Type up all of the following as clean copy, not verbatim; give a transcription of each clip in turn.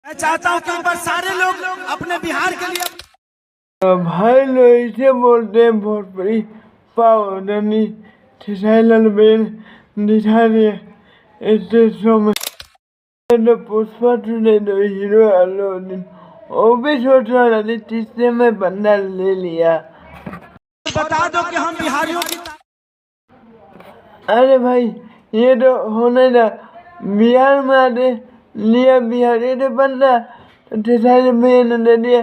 मैं चाहता हूँ कि एक बार सारे लोग अपने बिहार के लिए भाई लोग इसे बोलते हैं भोजपुरी पावनी ठेसाइलाल बेन दिखा दिए इतने शो में तो पुष्पा टू ने तो हीरो अल्लू अर्जुन वो भी सोच रहा था तीसरे में बंदा ले लिया। बता दो कि हम बिहारियों की अरे भाई ये तो होने था बिहार में आते लिया बिहारी तो बंदा तो ठेसाइलाल बेन ने दिया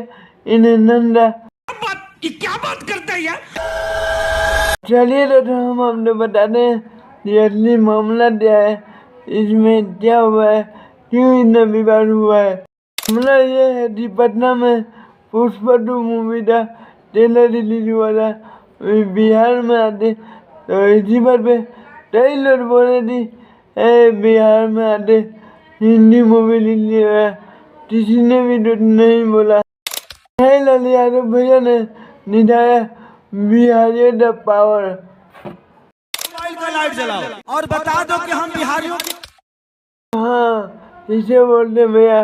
इन्हें नंदा। क्या बात करते हैं यार। चलिए तो हम आपको बताते हैं ये असली मामला क्या है, इसमें क्या हुआ है, क्यों इतना विवाद हुआ है। मामला ये है कि पटना में पुष्पा 2 मूवी का ट्रेलर रिलीज हुआ था। बिहार में आते तो इसी बात पे कई लोग बोल रहे थे बिहार में आते हिंदी मूवी रिलीज हुआ, किसी ने भी तो नहीं बोला। लाल यादव भैया ने निभाया बिहारियों द पावर। मोबाइल का लाइट जलाओ और बता दो कि हम बिहारियों की हाँ इसे बोलते भैया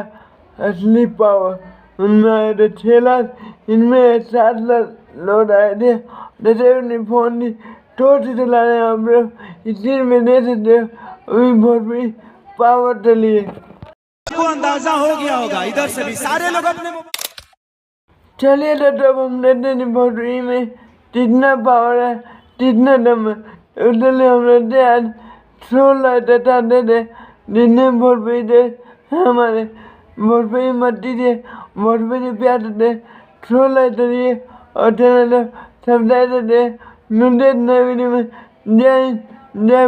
असली पावर। उनमें आए थे 6 लाख, इनमें 7 लाख लोग आए थे। जैसे अपनी फोन की टॉर्च चला रहे हैं हम लोग इसी में दे सकते हो अभी बहुत बड़ी पावर चलिए। को अंदाजा हो गया होगा इधर से भी सारे लोग अपने चलिए तो तब हम देते हैं भोजपुरी में कितना पावर है कितना दम है, उसके हम रहते आज 16 तथा देते जितने भोजपुरी थे हमारे भोजपुरी मट्टी थे भोजपुरी प्यार थे 16 तरीके और चैनल सब देते थे। मिलते नए वीडियो में। जय हिंद जय